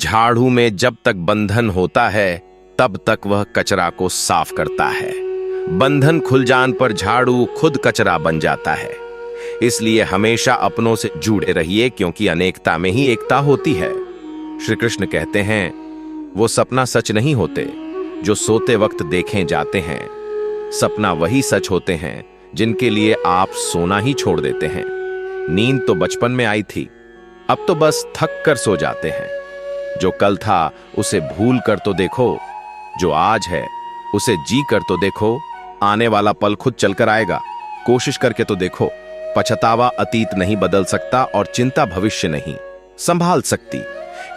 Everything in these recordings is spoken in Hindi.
झाड़ू में जब तक बंधन होता है तब तक वह कचरा को साफ करता है। बंधन खुल जाने पर झाड़ू खुद कचरा बन जाता है। इसलिए हमेशा अपनों से जुड़े रहिए, क्योंकि अनेकता में ही एकता होती है। श्री कृष्ण कहते हैं, वो सपना सच नहीं होते जो सोते वक्त देखे जाते हैं। सपना वही सच होते हैं जिनके लिए आप सोना ही छोड़ देते हैं। नींद तो बचपन में आई थी, अब तो बस थक कर सो जाते हैं। जो कल था उसे भूल कर तो देखो, जो आज है उसे जी कर तो देखो। आने वाला पल खुद चलकर आएगा, कोशिश करके तो देखो। पछतावा अतीत नहीं बदल सकता और चिंता भविष्य नहीं संभाल सकती।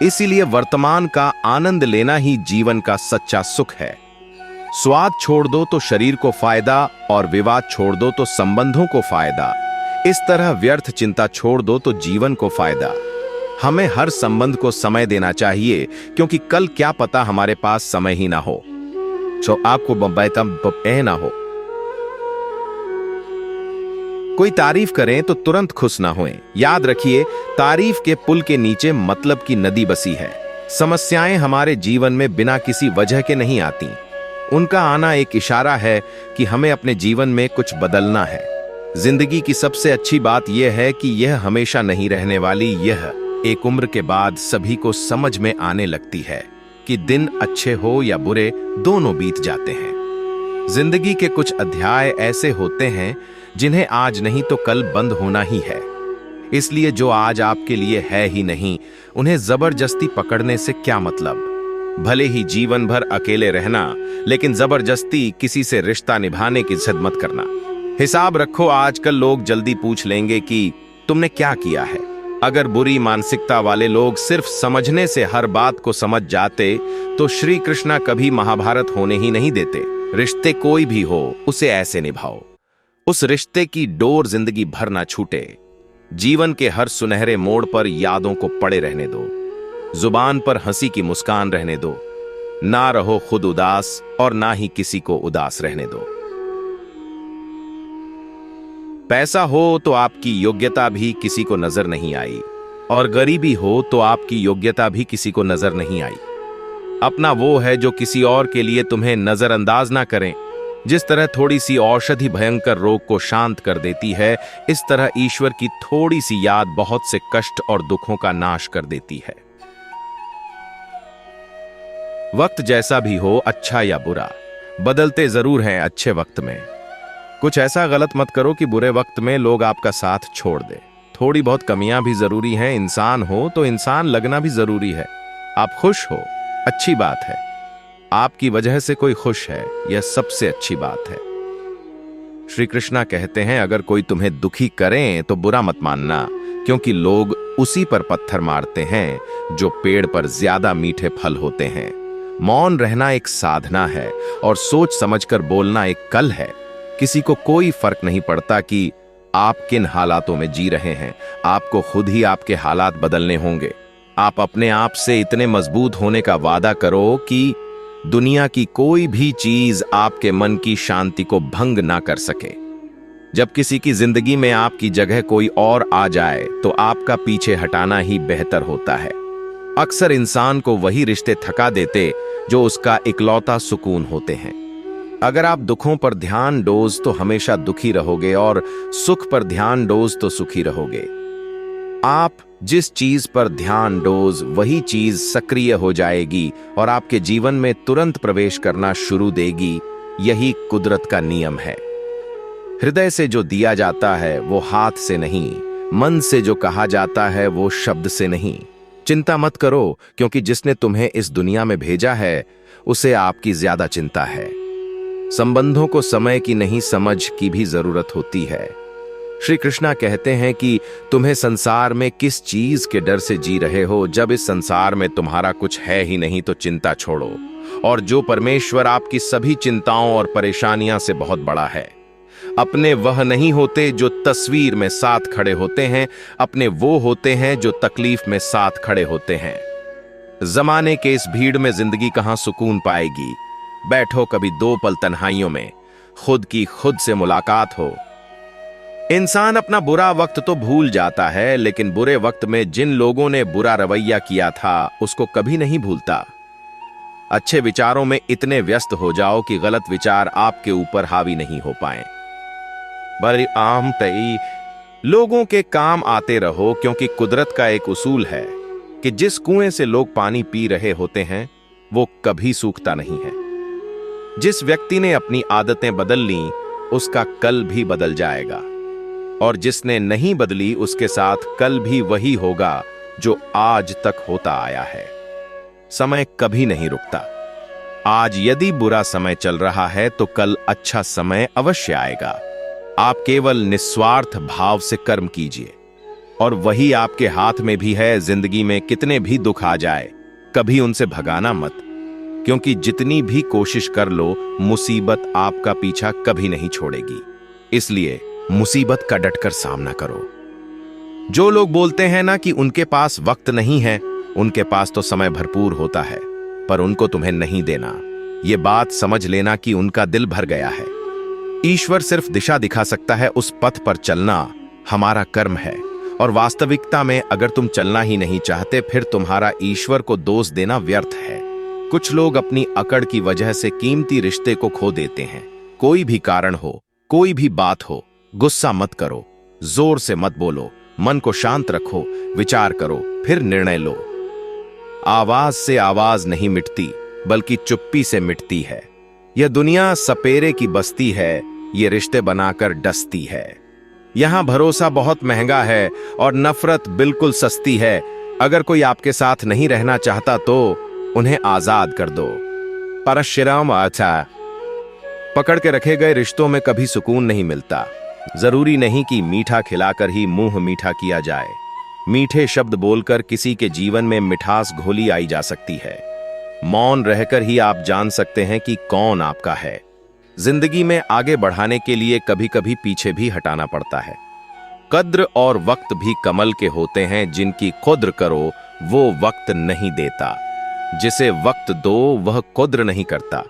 इसीलिए वर्तमान का आनंद लेना ही जीवन का सच्चा सुख है। स्वाद छोड़ दो तो शरीर को फायदा, और विवाद छोड़ दो तो संबंधों को फायदा। इस तरह व्यर्थ चिंता छोड़ दो तो जीवन को फायदा। हमें हर संबंध को समय देना चाहिए, क्योंकि कल क्या पता हमारे पास समय ही ना हो। तो आपको ना हो। कोई तारीफ करें तो तुरंत खुश ना होएं। याद रखिए, तारीफ के पुल के नीचे मतलब की नदी बसी है। समस्याएं हमारे जीवन में बिना किसी वजह के नहीं आती। उनका आना एक इशारा है कि हमें अपने जीवन में कुछ बदलना है। जिंदगी की सबसे अच्छी बात यह है कि यह हमेशा नहीं रहने वाली। यह एक उम्र के बाद सभी को समझ में आने लगती है कि दिन अच्छे हो या बुरे, दोनों बीत जाते हैं। जिंदगी के कुछ अध्याय ऐसे होते हैं जिन्हें आज नहीं तो कल बंद होना ही है। इसलिए जो आज आपके लिए है ही नहीं, उन्हें जबरदस्ती पकड़ने से क्या मतलब। भले ही जीवन भर अकेले रहना, लेकिन जबरदस्ती किसी से रिश्ता निभाने की जिद मत करना। हिसाब रखो, आजकल लोग जल्दी पूछ लेंगे कि तुमने क्या किया है। अगर बुरी मानसिकता वाले लोग सिर्फ समझने से हर बात को समझ जाते तो श्री कृष्णा कभी महाभारत होने ही नहीं देते। रिश्ते कोई भी हो, उसे ऐसे निभाओ, उस रिश्ते की डोर जिंदगी भर ना छूटे। जीवन के हर सुनहरे मोड़ पर यादों को पड़े रहने दो। जुबान पर हंसी की मुस्कान रहने दो। ना रहो खुद उदास और ना ही किसी को उदास रहने दो। पैसा हो तो आपकी योग्यता भी किसी को नजर नहीं आई, और गरीबी हो तो आपकी योग्यता भी किसी को नजर नहीं आई। अपना वो है जो किसी और के लिए तुम्हें नजरअंदाज ना करें। जिस तरह थोड़ी सी औषधि भयंकर रोग को शांत कर देती है, इस तरह ईश्वर की थोड़ी सी याद बहुत से कष्ट और दुखों का नाश कर देती है। वक्त जैसा भी हो, अच्छा या बुरा, बदलते जरूर हैं अच्छे वक्त में। कुछ ऐसा गलत मत करो कि बुरे वक्त में लोग आपका साथ छोड़ दे। थोड़ी बहुत कमियां भी जरूरी हैं। इंसान हो तो इंसान लगना भी जरूरी है। आप खुश हो, अच्छी बात है। आपकी वजह से कोई खुश है, यह सबसे अच्छी बात है। श्री कृष्णा कहते हैं, अगर कोई तुम्हें दुखी करें तो बुरा मत मानना, क्योंकि लोग उसी पर पत्थर मारते हैं जो पेड़ पर ज्यादा मीठे फल होते हैं। मौन रहना एक साधना है और सोच समझकर बोलना एक कल है। किसी को कोई फर्क नहीं पड़ता कि आप किन हालातों में जी रहे हैं। आपको खुद ही आपके हालात बदलने होंगे। आप अपने आप से इतने मजबूत होने का वादा करो कि दुनिया की कोई भी चीज आपके मन की शांति को भंग ना कर सके। जब किसी की जिंदगी में आपकी जगह कोई और आ जाए तो आपका पीछे हटाना ही बेहतर होता है। अक्सर इंसान को वही रिश्ते थका देते जो उसका इकलौता सुकून होते हैं। अगर आप दुखों पर ध्यान डोज तो हमेशा दुखी रहोगे, और सुख पर ध्यान डोज तो सुखी रहोगे। आप जिस चीज पर ध्यान डोज, वही चीज सक्रिय हो जाएगी और आपके जीवन में तुरंत प्रवेश करना शुरू देगी। यही कुदरत का नियम है। हृदय से जो दिया जाता है वो हाथ से नहीं, मन से जो कहा जाता है वो शब्द से नहीं। चिंता मत करो, क्योंकि जिसने तुम्हें इस दुनिया में भेजा है उसे आपकी ज्यादा चिंता है। संबंधों को समय की नहीं, समझ की भी जरूरत होती है। श्री कृष्णा कहते हैं कि तुम्हें संसार में किस चीज के डर से जी रहे हो। जब इस संसार में तुम्हारा कुछ है ही नहीं तो चिंता छोड़ो, और जो परमेश्वर आपकी सभी चिंताओं और परेशानियां से बहुत बड़ा है। अपने वह नहीं होते जो तस्वीर में साथ खड़े होते हैं, अपने वो होते हैं जो तकलीफ में साथ खड़े होते हैं। जमाने के इस भीड़ में जिंदगी कहां सुकून पाएगी। बैठो कभी दो पल तन्हाइयों में, खुद की खुद से मुलाकात हो। इंसान अपना बुरा वक्त तो भूल जाता है, लेकिन बुरे वक्त में जिन लोगों ने बुरा रवैया किया था उसको कभी नहीं भूलता। अच्छे विचारों में इतने व्यस्त हो जाओ कि गलत विचार आपके ऊपर हावी नहीं हो पाए। बड़ी आम तई लोगों के काम आते रहो, क्योंकि कुदरत का एक उसूल है कि जिस कुएं से लोग पानी पी रहे होते हैं वो कभी सूखता नहीं है। जिस व्यक्ति ने अपनी आदतें बदल ली उसका कल भी बदल जाएगा, और जिसने नहीं बदली उसके साथ कल भी वही होगा जो आज तक होता आया है। समय कभी नहीं रुकता। आज यदि बुरा समय चल रहा है तो कल अच्छा समय अवश्य आएगा। आप केवल निस्वार्थ भाव से कर्म कीजिए, और वही आपके हाथ में भी है। जिंदगी में कितने भी दुख आ जाए कभी उनसे भगाना मत, क्योंकि जितनी भी कोशिश कर लो मुसीबत आपका पीछा कभी नहीं छोड़ेगी। इसलिए मुसीबत का डटकर सामना करो। जो लोग बोलते हैं ना कि उनके पास वक्त नहीं है, उनके पास तो समय भरपूर होता है, पर उनको तुम्हें नहीं देना। ये बात समझ लेना कि उनका दिल भर गया है। ईश्वर सिर्फ दिशा दिखा सकता है, उस पथ पर चलना हमारा कर्म है। और वास्तविकता में अगर तुम चलना ही नहीं चाहते फिर तुम्हारा ईश्वर को दोष देना व्यर्थ है। कुछ लोग अपनी अकड़ की वजह से कीमती रिश्ते को खो देते हैं। कोई भी कारण हो, कोई भी बात हो, गुस्सा मत करो, जोर से मत बोलो, मन को शांत रखो, विचार करो, फिर निर्णय लो। आवाज से आवाज नहीं मिटती, बल्कि चुप्पी से मिटती है। यह दुनिया सपेरे की बस्ती है, ये रिश्ते बनाकर डसती है। यहां भरोसा बहुत महंगा है और नफरत बिल्कुल सस्ती है। अगर कोई आपके साथ नहीं रहना चाहता तो उन्हें आजाद कर दो। परशुराम अच्छा, पकड़ के रखे गए रिश्तों में कभी सुकून नहीं मिलता। जरूरी नहीं कि मीठा खिलाकर ही मुंह मीठा किया जाए। मीठे शब्द बोलकर किसी के जीवन में मिठास घोली आई जा सकती है। मौन रहकर ही आप जान सकते हैं कि कौन आपका है। जिंदगी में आगे बढ़ाने के लिए कभी कभी पीछे भी हटाना पड़ता है। कद्र और वक्त भी कमल के होते हैं, जिनकी कद्र करो वो वक्त नहीं देता। जिसे वक्त दो वह कद्र नहीं करता।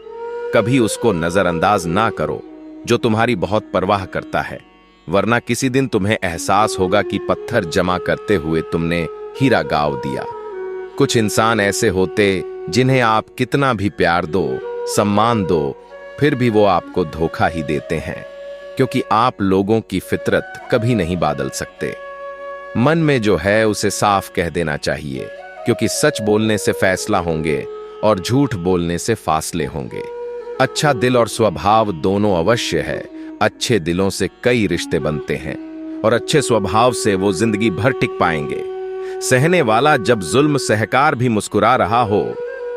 कभी उसको नजरअंदाज ना करो जो तुम्हारी बहुत परवाह करता है, वरना किसी दिन तुम्हें एहसास होगा कि पत्थर जमा करते हुए तुमने हीरा गाव दिया। कुछ इंसान ऐसे होते जिन्हें आप कितना भी प्यार दो, सम्मान दो, फिर भी वो आपको धोखा ही देते हैं, क्योंकि आप लोगों की फितरत कभी नहीं बदल सकते। मन में जो है उसे साफ कह देना चाहिए, क्योंकि सच बोलने से फैसला होंगे और झूठ बोलने से फासले होंगे। अच्छा दिल और स्वभाव दोनों अवश्य है। अच्छे दिलों से कई रिश्ते बनते हैं और अच्छे स्वभाव से वो जिंदगी भर टिक पाएंगे। सहने वाला जब जुल्म सहकार भी मुस्कुरा रहा हो,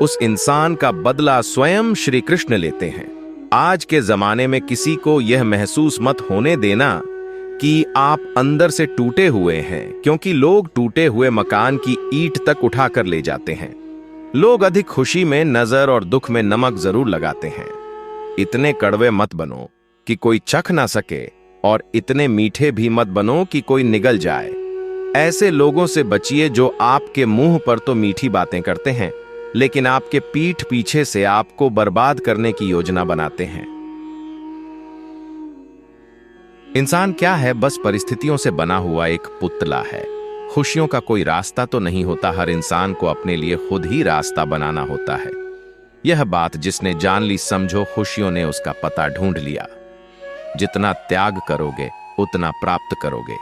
उस इंसान का बदला स्वयं श्री कृष्ण लेते हैं। आज के जमाने में किसी को यह महसूस मत होने देना कि आप अंदर से टूटे हुए हैं, क्योंकि लोग टूटे हुए मकान की ईंट तक उठा कर ले जाते हैं। लोग अधिक खुशी में नजर और दुख में नमक जरूर लगाते हैं। इतने कड़वे मत बनो कि कोई चख ना सके, और इतने मीठे भी मत बनो कि कोई निगल जाए। ऐसे लोगों से बचिए जो आपके मुंह पर तो मीठी बातें करते हैं, लेकिन आपके पीठ पीछे से आपको बर्बाद करने की योजना बनाते हैं। इंसान क्या है? बस परिस्थितियों से बना हुआ एक पुतला है। खुशियों का कोई रास्ता तो नहीं होता, हर इंसान को अपने लिए खुद ही रास्ता बनाना होता है। यह बात जिसने जान ली, समझो खुशियों ने उसका पता ढूंढ लिया। जितना त्याग करोगे उतना प्राप्त करोगे।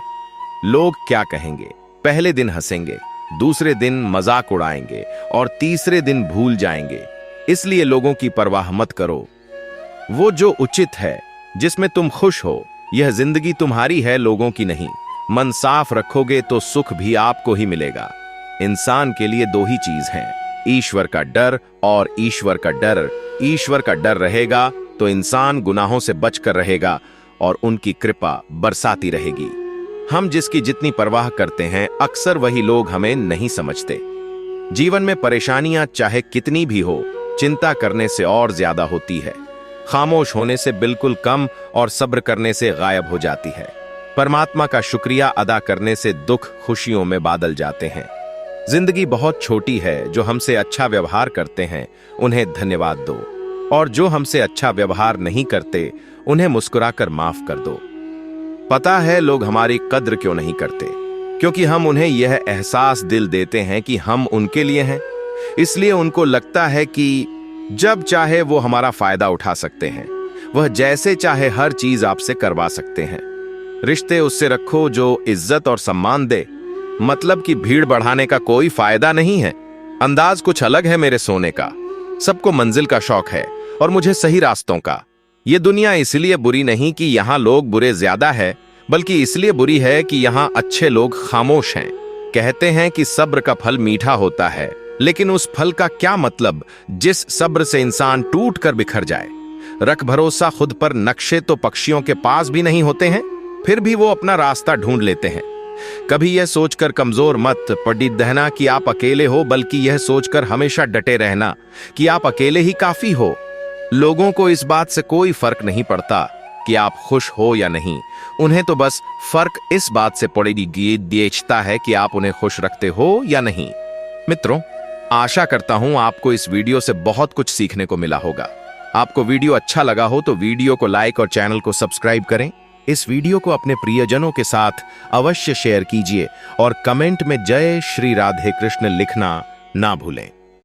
लोग क्या कहेंगे? पहले दिन हंसेंगे, दूसरे दिन मजाक उड़ाएंगे और तीसरे दिन भूल जाएंगे। इसलिए लोगों की परवाह मत करो। वो जो उचित है, जिसमें तुम खुश हो, यह जिंदगी तुम्हारी है, लोगों की नहीं। मन साफ रखोगे तो सुख भी आपको ही मिलेगा। इंसान के लिए दो ही चीज हैं, ईश्वर का डर और ईश्वर का डर। ईश्वर का डर रहेगा तो इंसान गुनाहों से बचकर रहेगा और उनकी कृपा बरसाती रहेगी। हम जिसकी जितनी परवाह करते हैं, अक्सर वही लोग हमें नहीं समझते। जीवन में परेशानियां चाहे कितनी भी हो, चिंता करने से और ज्यादा होती है। खामोश होने से बिल्कुल कम और सब्र करने से गायब हो जाती है। परमात्मा का शुक्रिया अदा करने से दुख खुशियों में बादल जाते हैं। जिंदगी बहुत छोटी है, जो हमसे अच्छा व्यवहार करते हैं उन्हें धन्यवाद दो, और जो हमसे अच्छा व्यवहार नहीं करते उन्हें मुस्कुराकर माफ कर दो। पता है लोग हमारी कद्र क्यों नहीं करते, क्योंकि हम उन्हें यह एहसास दिल देते हैं कि हम उनके लिए हैं। इसलिए उनको लगता है कि जब चाहे वो हमारा फायदा उठा सकते हैं, वह जैसे चाहे हर चीज आपसे करवा सकते हैं। रिश्ते उससे रखो जो इज्जत और सम्मान दे, मतलब कि भीड़ बढ़ाने का कोई फायदा नहीं है। अंदाज कुछ अलग है मेरे सोने का। सबको मंजिल का शौक है और मुझे सही रास्तों का। ये दुनिया इसलिए बुरी नहीं कि यहाँ लोग बुरे ज्यादा है, बल्कि इसलिए बुरी है कि यहाँ अच्छे लोग खामोश हैं। कहते हैं कि सब्र का फल मीठा होता है, लेकिन उस फल का क्या मतलब जिस सब्र से इंसान टूट कर बिखर जाए। रख भरोसा खुद पर, नक्शे तो पक्षियों के पास भी नहीं होते हैं, फिर भी वो अपना रास्ता ढूंढ लेते हैं। कभी यह सोचकर कमजोर मत पड़ी रहना कि आप अकेले हो, बल्कि यह सोचकर हमेशा डटे रहना कि आप अकेले ही काफी हो। लोगों को इस बात से कोई फर्क नहीं पड़ता कि आप खुश हो या नहीं। उन्हें तो बस फर्क इस बात से पड़ेगी देखता है कि आप उन्हें खुश रखते हो या नहीं। मित्रों, आशा करता हूं आपको इस वीडियो से बहुत कुछ सीखने को मिला होगा। आपको वीडियो अच्छा लगा हो तो वीडियो को लाइक और चैनल को सब्सक्राइब करें। इस वीडियो को अपने प्रियजनों के साथ अवश्य शेयर कीजिए और कमेंट में जय श्री राधे कृष्ण लिखना ना भूलें।